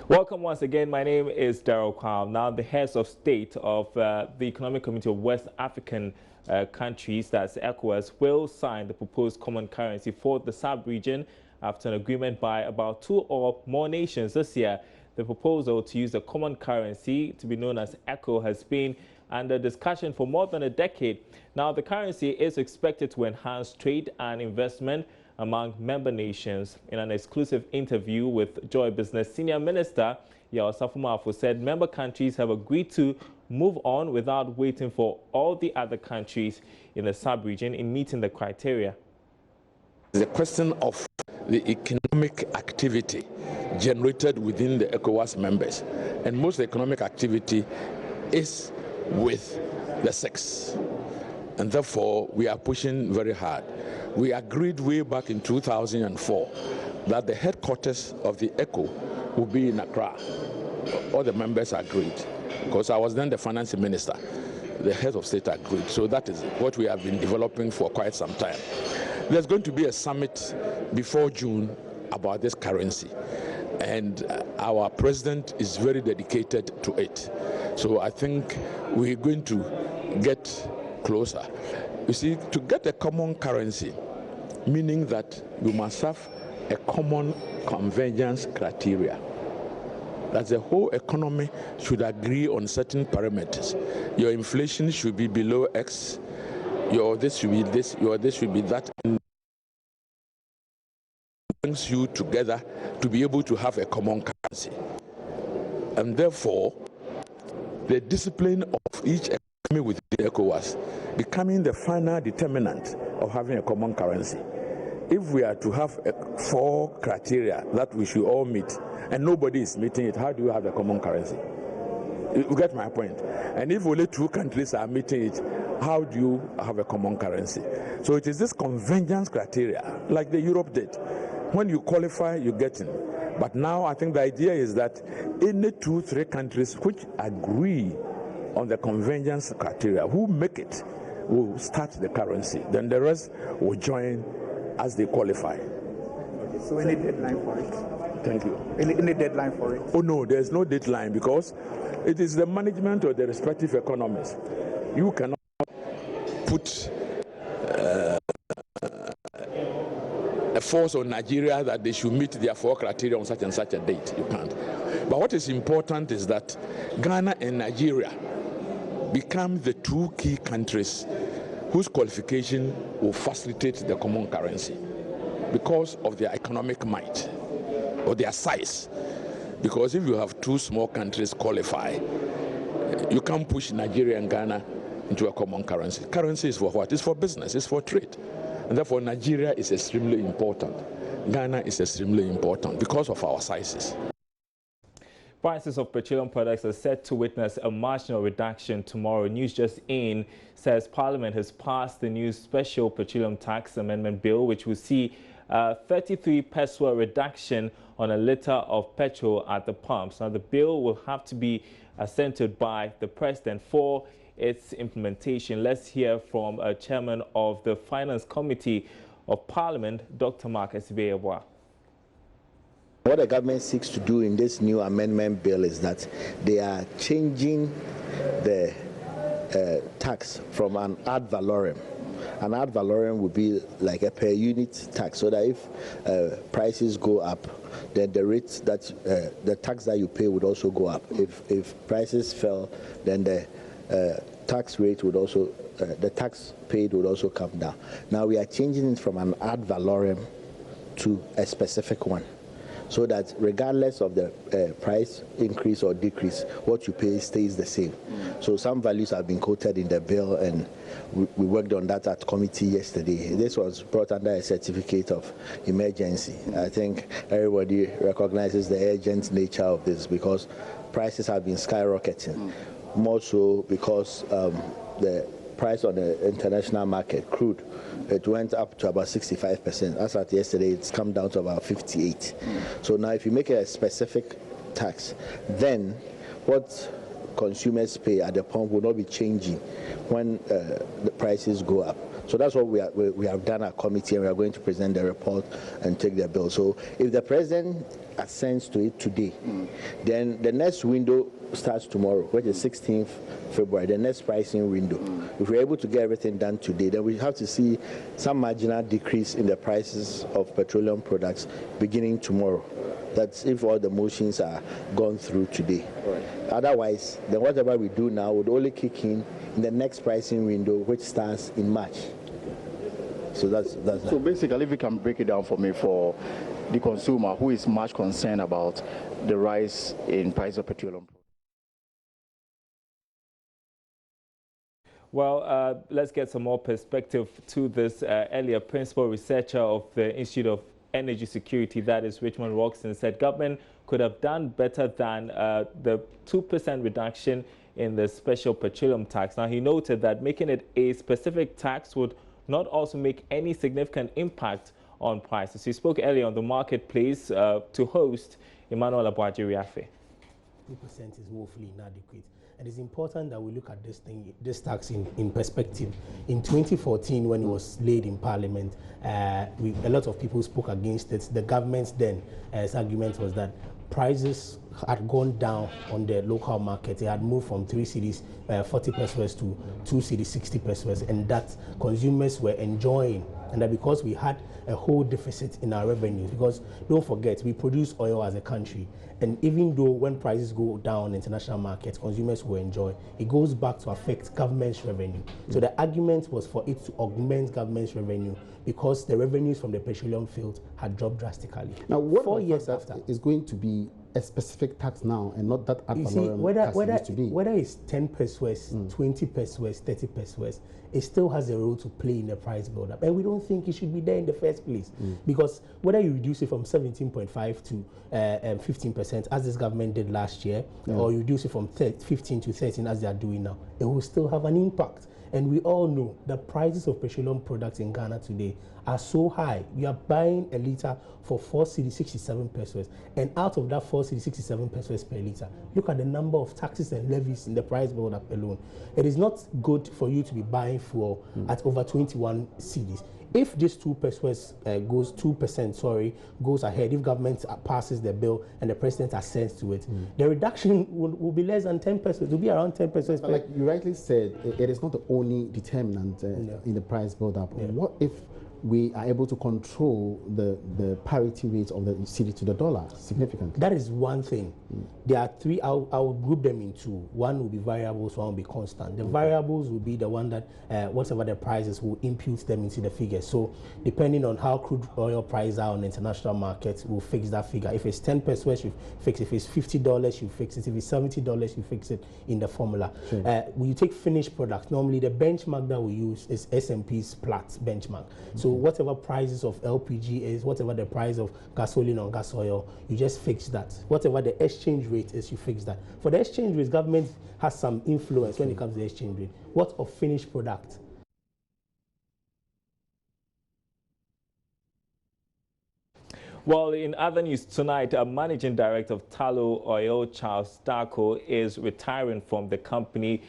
Welcome once again. My name is Daryl Kwam. Now, the heads of state of the Economic Community of West African countries, that's Ecowas, will sign the proposed common currency for the sub-region after an agreement by about 2 or more nations this year. The proposal to use a common currency to be known as ECO has been under discussion for more than a decade. Now, the currency is expected to enhance trade and investment among member nations. In an exclusive interview with Joy Business, Senior Minister Yao Safumafo said member countries have agreed to move on without waiting for all the other countries in the sub-region in meeting the criteria. The question of the economic activity generated within the ECOWAS members, and most economic activity is with the six, and therefore we are pushing very hard. We agreed way back in 2004 that the headquarters of the ECO will be in Accra. All the members agreed, because I was then the finance minister. The head of state agreed. So that is what we have been developing for quite some time. There's going to be a summit before June about this currency, and our president is very dedicated to it. So I think we're going to get closer. You see, to get a common currency, meaning that you must have a common convergence criteria, that the whole economy should agree on certain parameters. Your inflation should be below X, your this should be this, your this should be that. And brings you together to be able to have a common currency. And therefore, the discipline of each economy within ECOWAS becoming the final determinant of having a common currency. If we are to have 4 criteria that we should all meet, and nobody is meeting it, how do you have a common currency? You get my point? And if only 2 countries are meeting it, how do you have a common currency? So it is this convergence criteria, like the Europe did. When you qualify, you get in. But now I think the idea is that any 2-3 countries which agree on the convergence criteria, who make it, will start the currency. Then the rest will join as they qualify. Okay, so any deadline for it? Thank you. Any deadline for it? Oh no, there's no deadline, because it is the management of the respective economies. You cannot put a force on Nigeria that they should meet their 4 criteria on such and such a date. You can't. But what is important is that Ghana and Nigeria become the 2 key countries whose qualification will facilitate the common currency because of their economic might or their size. Because if you have 2 small countries qualify, you can't push Nigeria and Ghana into a common currency. Currency is for what? It's for business, it's for trade. And therefore Nigeria is extremely important. Ghana is extremely important because of our sizes. Prices of petroleum products are set to witness a marginal reduction tomorrow. News Just In says Parliament has passed the new Special Petroleum Tax Amendment Bill, which will see a 33 peso reduction on a litre of petrol at the pumps. Now, the bill will have to be assented by the President for its implementation. Let's hear from Chairman of the Finance Committee of Parliament, Dr. Mark Esibe-Yeboah. What the government seeks to do in this new amendment bill is that they are changing the tax from an ad valorem. An ad valorem would be like a per unit tax, so that if prices go up, then the rates that the tax that you pay would also go up. If prices fell, then the tax rate would also, the tax paid would also come down. Now we are changing it from an ad valorem to a specific one, so that regardless of the price increase or decrease, what you pay stays the same. So some values have been quoted in the bill, and we worked on that at committee yesterday. This was brought under a certificate of emergency. I think everybody recognizes the urgent nature of this, because prices have been skyrocketing. More so because the price on the international market, crude, it went up to about 65%. As at yesterday, it's come down to about 58. So now if you make a specific tax, then what consumers pay at the pump will not be changing when the prices go up. So that's what we have done at committee, and we are going to present the report and take the bill. So if the president assents to it today, then the next window starts tomorrow, which is 16th February, the next pricing window. If we're able to get everything done today, then we have to see some marginal decrease in the prices of petroleum products beginning tomorrow. That's if all the motions are gone through today. Right. Otherwise, then whatever we do now would only kick in the next pricing window, which starts in March. So that's so basically, if you can break it down for me, for the consumer who is much concerned about the rise in price of petroleum. Well, let's get some more perspective to this. Earlier, principal researcher of the Institute of Energy Security, that is Richmond Roxton, said government could have done better than the 2% reduction in the special petroleum tax. Now, he noted that making it a specific tax would not also make any significant impact on prices. He spoke earlier on the marketplace to host Emmanuel Abuajiri-Afe. 2% is woefully inadequate. And it's important that we look at this tax in perspective. In 2014, when it was laid in Parliament, a lot of people spoke against it. The government's argument was that prices had gone down on the local market. It had moved from 3 cedis 40 pesos to 2 cedis 60 pesos, and that consumers were enjoying. And that because we had a whole deficit in our revenues, because don't forget, we produce oil as a country, and even though when prices go down in international markets, consumers will enjoy, it goes back to affect government's revenue. So the argument was for it to augment government's revenue because the revenues from the petroleum field had dropped drastically. Now, what 4 years after is going to be a specific tax now and not that ad you see, valorem tax it used to be? Whether it's 10 pesos, 20 pesos, 30 pesos, it still has a role to play in the price build-up. And we don't think it should be there in the first place. Because whether you reduce it from 17.5 to 15%, as this government did last year, or you reduce it from 15 to 13, as they are doing now, it will still have an impact. And we all know the prices of petroleum products in Ghana today are so high. You are buying a liter for 4 cedis 67 pesos, and out of that 4 cedis 67 pesos per liter, look at the number of taxes and levies in the price build-up alone. It is not good for you to be buying fuel at over 21 cedis. If this 2 pesos goes 2%, goes ahead, if government passes the bill and the president assents to it, the reduction will be less than 10 pesos. It will be around 10 pesos. But like you rightly said, it is not the only determinant in the price build-up. What if we are able to control the parity rate of the cedi to the dollar significantly? That is one thing. There are three. I'll group them in two. One will be variables, one will be constant. The variables will be the one that whatever the prices will impute them into the figure. So depending on how crude oil prices are on the international market, we'll fix that figure. If it's 10 pesos, you fix it. If it's $50, you fix it. If it's $70, you fix it in the formula. Sure. When you take finished products, normally the benchmark that we use is S&P's Platts benchmark. So whatever prices of LPG is, whatever the price of gasoline or gas oil, you just fix that. Whatever the exchange rate is, you fix that. For the exchange rate, government has some influence when it comes to the exchange rate. What of finished product? Well, in other news tonight, a managing director of Tullow Oil, Charles Darko, is retiring from the company.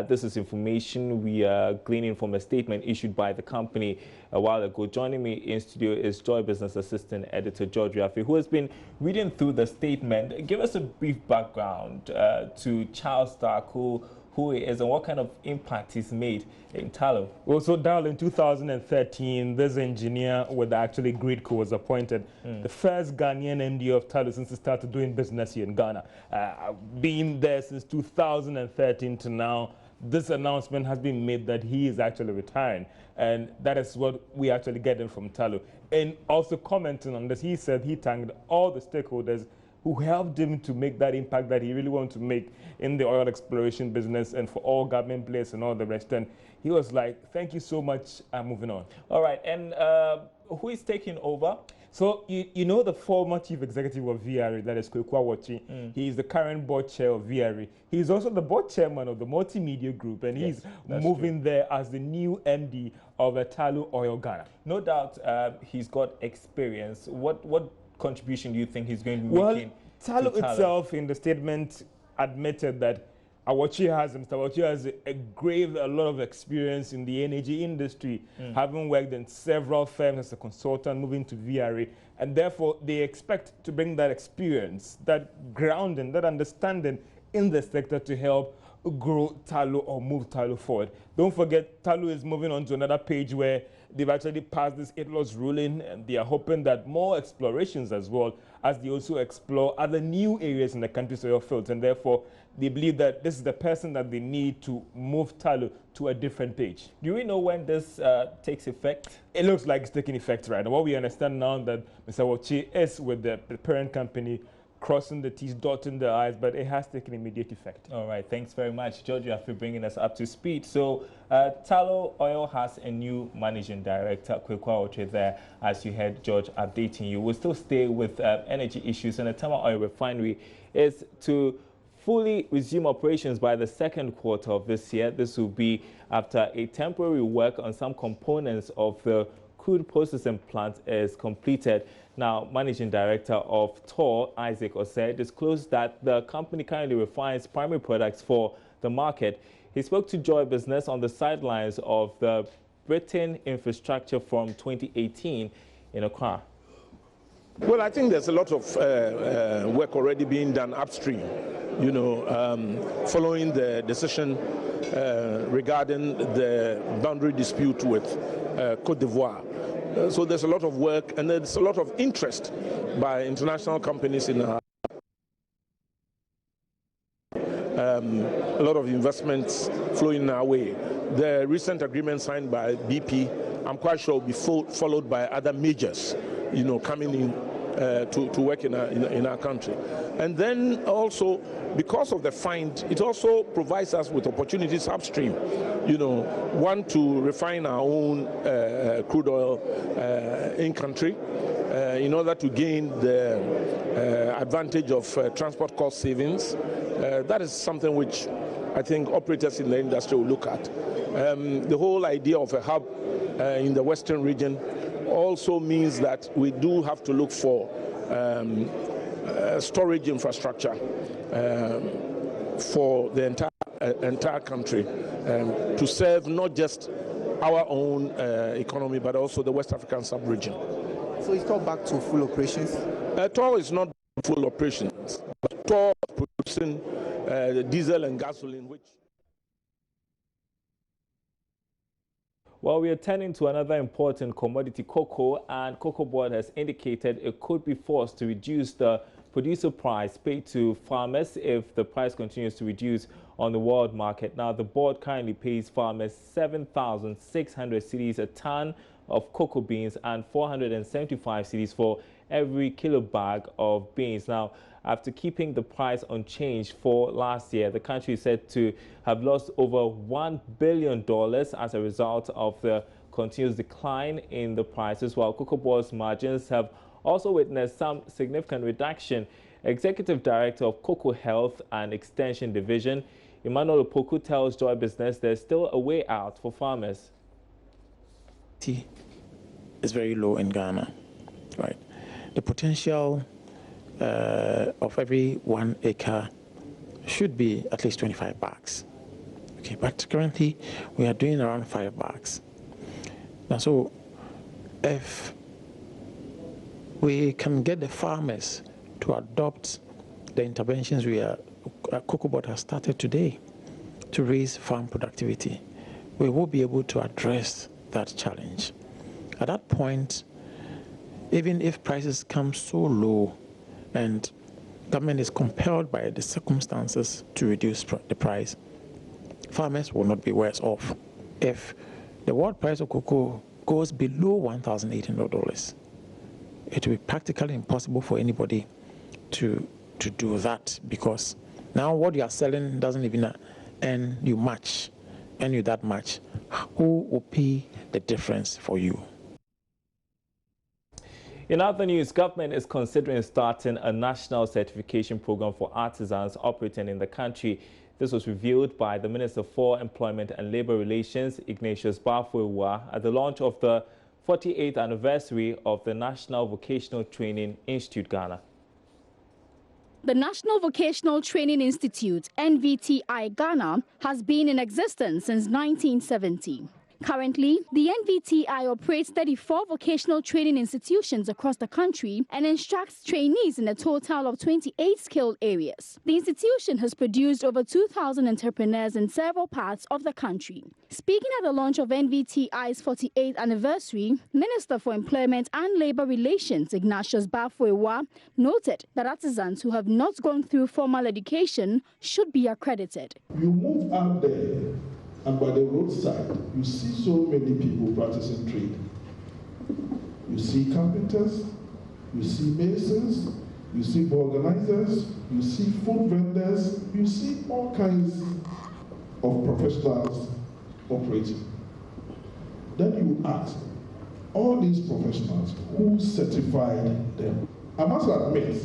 This is information we are gleaning from a statement issued by the company a while ago. Joining me in studio is Joy Business Assistant Editor JoyNews, who has been reading through the statement. Give us a brief background to Charles Darko, who he is and what kind of impact he's made in Tullow. Well, so Darl, in 2013, this engineer with actually Gridco was appointed the first Ghanaian MD of Tullow since he started doing business here in Ghana. Been there since 2013 to now. This announcement has been made that he is actually retiring, and that is what we actually getting from Tullow. And also commenting on this, he said he thanked all the stakeholders who helped him to make that impact that he really wanted to make in the oil exploration business, and for all government players and all the rest. And he was like, thank you so much, I'm moving on. All right, and who is taking over? So, you know the former chief executive of VRE, that is Kwekwa Wachi. He is the current board chair of VRE. He's also the board chairman of the multimedia group, and he's moving there as the new MD of Tullow Oil Ghana. No doubt he's got experience. What contribution do you think he's going to be making? Tullow itself in the statement admitted that Mr. Awachi has a lot of experience in the energy industry, having worked in several firms as a consultant, moving to VRA, and therefore they expect to bring that experience, that grounding, that understanding in the sector to help grow Tullow or move Tullow forward. Don't forget, Tullow is moving on to another page where they've actually passed this 8 laws ruling, and they are hoping that more explorations as well, as they also explore other new areas in the country's oil fields, and therefore they believe that this is the person that they need to move Tullow to a different page. Do we know when this takes effect? It looks like it's taking effect right now. What we understand now that Mr. Awachi is with the parent company, crossing the T's, dotting the I's, but it has taken immediate effect. All right, thanks very much, George, for bringing us up to speed. So, Tullow Oil has a new managing director, Kwekwa there, as you heard George updating you. We'll still stay with energy issues, and the Tullow Oil Refinery is to fully resume operations by the second quarter of this year. This will be after a temporary work on some components of the crude processing plant is completed. Now, Managing Director of TOR, Isaac Osei, disclosed that the company currently refines primary products for the market. He spoke to Joy Business on the sidelines of the Britain Infrastructure Forum 2018 in Accra. Well, I think there's a lot of work already being done upstream, following the decision regarding the boundary dispute with Côte d'Ivoire. So there's a lot of work, and there's a lot of interest by international companies in a lot of investments flowing our way. The recent agreement signed by BP, I'm quite sure will be followed by other majors, coming in to work in our country. And then also, because of the find, it also provides us with opportunities upstream. One, to refine our own crude oil in country in order to gain the advantage of transport cost savings. That is something which I think operators in the industry will look at. The whole idea of a hub in the Western region also means that we do have to look for storage infrastructure for the entire country to serve not just our own economy but also the West African sub-region. So it's all back to full operations? TOR is not full operations, but TOR is producing diesel and gasoline, which... Well, we are turning to another important commodity, cocoa, and Cocoa Board has indicated it could be forced to reduce the producer price paid to farmers if the price continues to reduce on the world market. Now, the board currently pays farmers 7,600 cedis a ton of cocoa beans and 475 cedis for every kilo bag of beans. Now, after keeping the price unchanged for last year, the country is said to have lost over $1 billion as a result of the continuous decline in the prices, while Cocoa Board's margins have also witnessed some significant reduction. Executive Director of Cocoa Health and Extension Division, Emmanuel Opoku, tells Joy Business there's still a way out for farmers. Tea is very low in Ghana, right? The potential of every 1 acre should be at least 25 bags. Okay, but currently we are doing around 5 bags. Now, so if we can get the farmers to adopt the interventions Cocoa Board has started today to raise farm productivity, we will be able to address that challenge. At that point, even if prices come so low and government is compelled by the circumstances to reduce the price, farmers will not be worse off. If the world price of cocoa goes below $1,800, it will be practically impossible for anybody to do that, because now what you are selling doesn't even earn you that much. Who will pay the difference for you? In other news, government is considering starting a national certification program for artisans operating in the country. This was revealed by the Minister for Employment and Labour Relations, Ignatius Bafuewa, at the launch of the 48th anniversary of the National Vocational Training Institute, Ghana. The National Vocational Training Institute, NVTI Ghana, has been in existence since 1970. Currently, the NVTI operates 34 vocational training institutions across the country and instructs trainees in a total of 28 skilled areas. The institution has produced over 2,000 entrepreneurs in several parts of the country. Speaking at the launch of NVTI's 48th anniversary, Minister for Employment and Labour Relations Ignatius Bafoewa noted that artisans who have not gone through formal education should be accredited. You move out there, and by the roadside, you see so many people practicing trade. You see carpenters, you see masons, you see organizers, you see food vendors, you see all kinds of professionals operating. Then you ask, all these professionals, who certified them? I must admit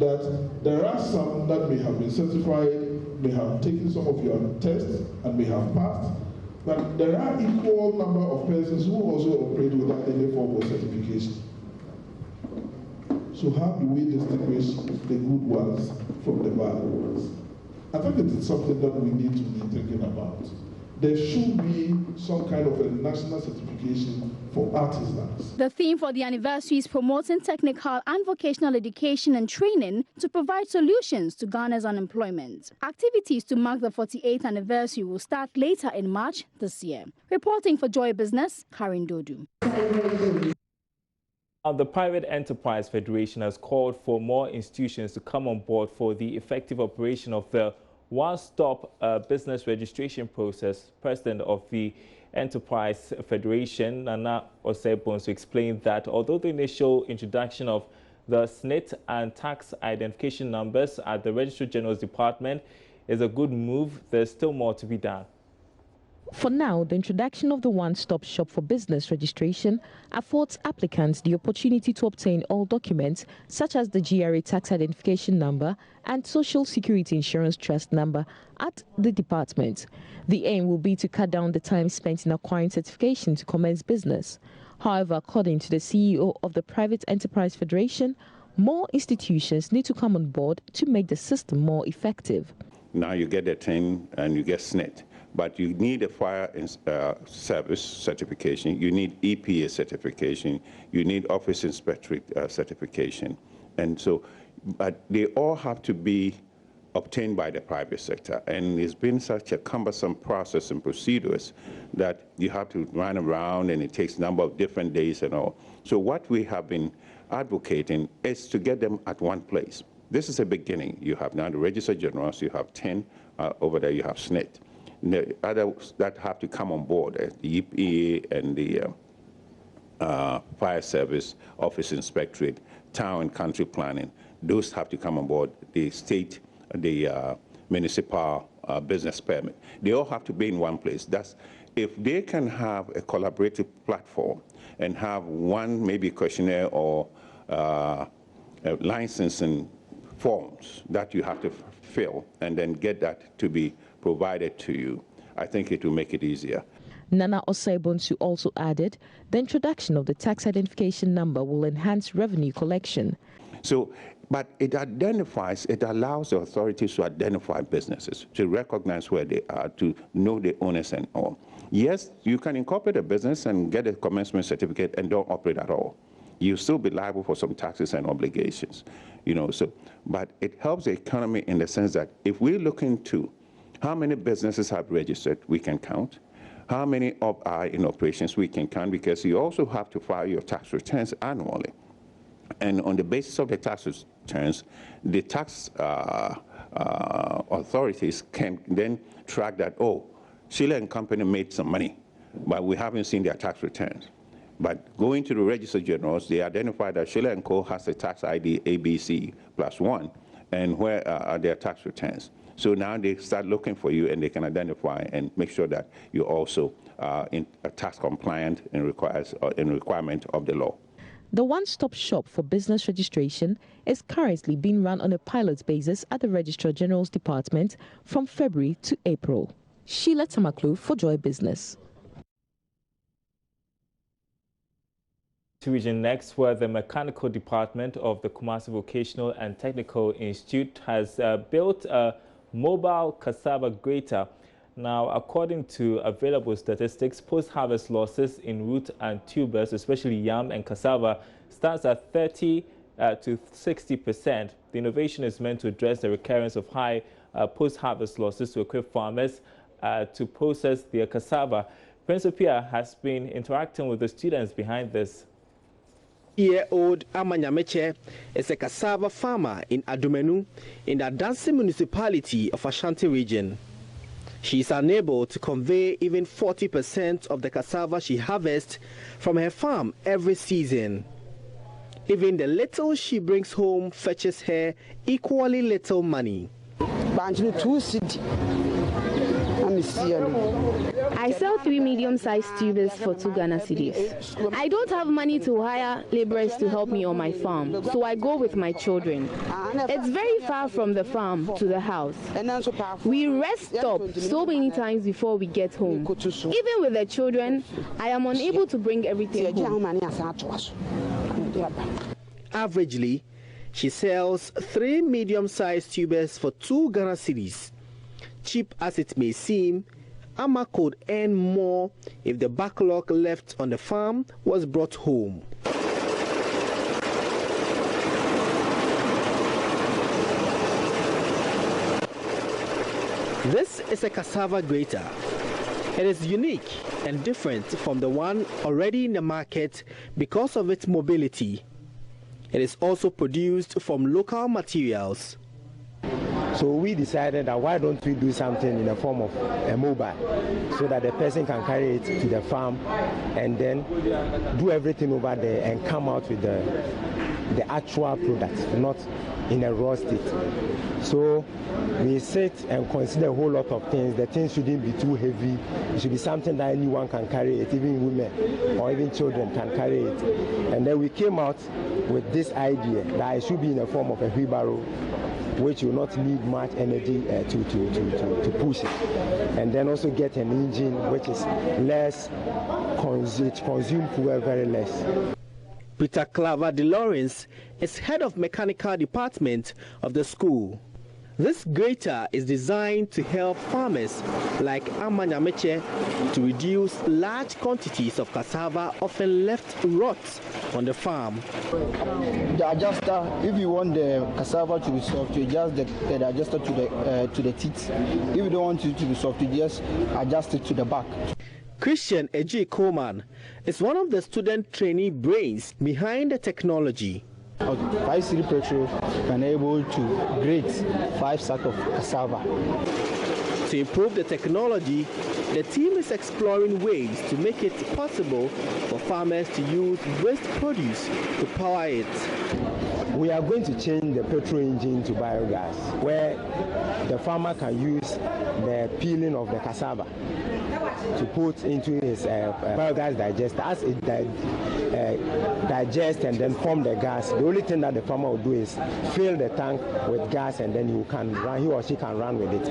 that there are some that may have been certified, may have taken some of your tests and may have passed, but there are equal number of persons who also operate without any form of certification. So how do we distinguish the good ones from the bad ones? I think it is something that we need to be thinking about. There should be some kind of a national certification for artisans. The theme for the anniversary is promoting technical and vocational education and training to provide solutions to Ghana's unemployment. Activities to mark the 48th anniversary will start later in March this year. Reporting for Joy Business, Karen Dodu. The Private Enterprise Federation has called for more institutions to come on board for the effective operation of the one-stop business registration process. President of the Enterprise Federation, Nana Osebonsu, explained that although the initial introduction of the SNIT and tax identification numbers at the Registrar General's Department is a good move, there's still more to be done. For now, the introduction of the one-stop shop for business registration affords applicants the opportunity to obtain all documents such as the GRA tax identification number and Social Security Insurance Trust number at the department. The aim will be to cut down the time spent in acquiring certification to commence business. However, according to the CEO of the Private Enterprise Federation, more institutions need to come on board to make the system more effective. Now you get a thing and you get SNIT. But you need a fire service certification, you need EPA certification, you need office inspectorate certification. And so, but they all have to be obtained by the private sector. And it's been such a cumbersome process and procedures that you have to run around and it takes a number of different days and all. So what we have been advocating is to get them at one place. This is a beginning. You have now the Registrar Generals, you have 10, over there you have SNIT. The others that have to come on board, the EPA and the fire service, office inspectorate, town and country planning, those have to come on board. The state, the municipal business permit, they all have to be in one place. That's if they can have a collaborative platform and have one maybe questionnaire or licensing forms that you have to fill and then get that to be provided to you, I think it will make it easier. Nana Osebonsu also added the introduction of the tax identification number will enhance revenue collection. So, but it identifies, it allows the authorities to identify businesses, to recognize where they are, to know the owners and all. Yes, you can incorporate a business and get a commencement certificate and don't operate at all. You'll still be liable for some taxes and obligations, you know. So, but it helps the economy in the sense that if we look into how many businesses have registered, we can count. How many are in operations, we can count, because you also have to file your tax returns annually. And on the basis of the tax returns, the tax authorities can then track that, oh, Sheila and Company made some money, but we haven't seen their tax returns. But going to the Registrar Generals, they identify that Sheila & Co. has a tax ID ABC+1, and where are their tax returns. So now they start looking for you and they can identify and make sure that you're also tax compliant in requirement of the law. The one-stop shop for business registration is currently being run on a pilot basis at the Registrar General's Department from February to April. Sheila Tamaklu for Joy Business. to Region Next, where the mechanical department of the Kumasi Vocational and Technical Institute has built a mobile cassava grater. Now, according to available statistics, post-harvest losses in root and tubers, especially yam and cassava, stands at 30 to 60%. The innovation is meant to address the recurrence of high post-harvest losses to equip farmers to process their cassava. Prince Opia has been interacting with the students behind this. Year-old Amanyameche is a cassava farmer in Adumenu in the Adansi municipality of Ashanti region. She is unable to convey even 40% of the cassava she harvests from her farm every season. Even the little she brings home fetches her equally little money. I sell 3 medium-sized tubers for 2 Ghana cedis. I don't have money to hire laborers to help me on my farm, so I go with my children. It's very far from the farm to the house. We rest stop so many times before we get home. Even with the children, I am unable to bring everything home. Averagely, she sells 3 medium-sized tubers for 2 Ghana cedis. Cheap as it may seem, Amma could earn more if the backlog left on the farm was brought home. This is a cassava grater. It is unique and different from the one already in the market because of its mobility. It is also produced from local materials. So we decided that why don't we do something in the form of a mobile so that the person can carry it to the farm and then do everything over there and come out with the actual product, not in a raw state. So we sit and consider a whole lot of things. The things shouldn't be too heavy. It should be something that anyone can carry it, even women or even children can carry it. And then we came out with this idea that it should be in the form of a wheelbarrow, which will not need much energy to push it. And then also get an engine which is less, consume fuel very less. Peter Claver de Lawrence is head of mechanical department of the school. This grater is designed to help farmers like Amanyameche to reduce large quantities of cassava often left rot on the farm. The adjuster, if you want the cassava to be soft, you adjust the adjuster to the teeth. If you don't want it to be soft, you just adjust it to the back. Christian Eji Coleman is one of the student trainee brains behind the technology. 5 city petrol can able to grate 5 sacks of cassava. To improve the technology, the team is exploring ways to make it possible for farmers to use waste produce to power it. We are going to change the petrol engine to biogas, where the farmer can use the peeling of the cassava to put into his biogas digester. As it digests and then form the gas, the only thing that the farmer will do is fill the tank with gas and then he or she can run with it.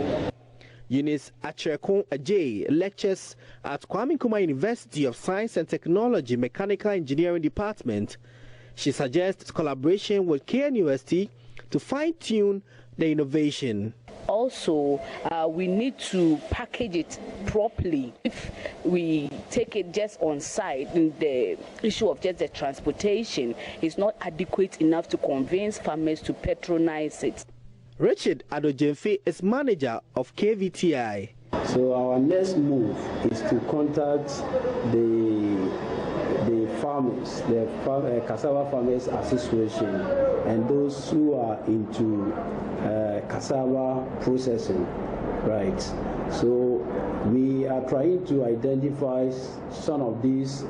Eunice Achekon Ajay lectures at Kwame Nkrumah University of Science and Technology Mechanical Engineering Department. She suggests collaboration with KNUST to fine-tune the innovation. Also, we need to package it properly. If we take it just on site, the issue of just the transportation is not adequate enough to convince farmers to patronize it. Richard Adojemfe is manager of KVTI. So our next move is to contact the farmers, the Cassava Farmers Association, and those who are into cassava processing, right? So we are trying to identify some of these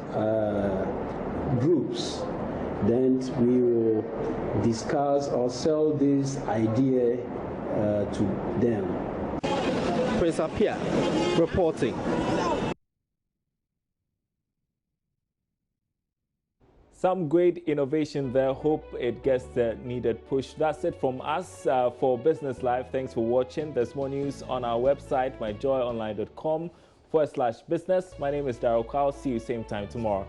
groups. Then we will discuss or sell this idea to them. Prince Apia reporting. Some great innovation there. Hope it gets the needed push. That's it from us for Business Live. Thanks for watching. There's more news on our website, myjoyonline.com/business. My name is Darryl Kyle. See you same time tomorrow.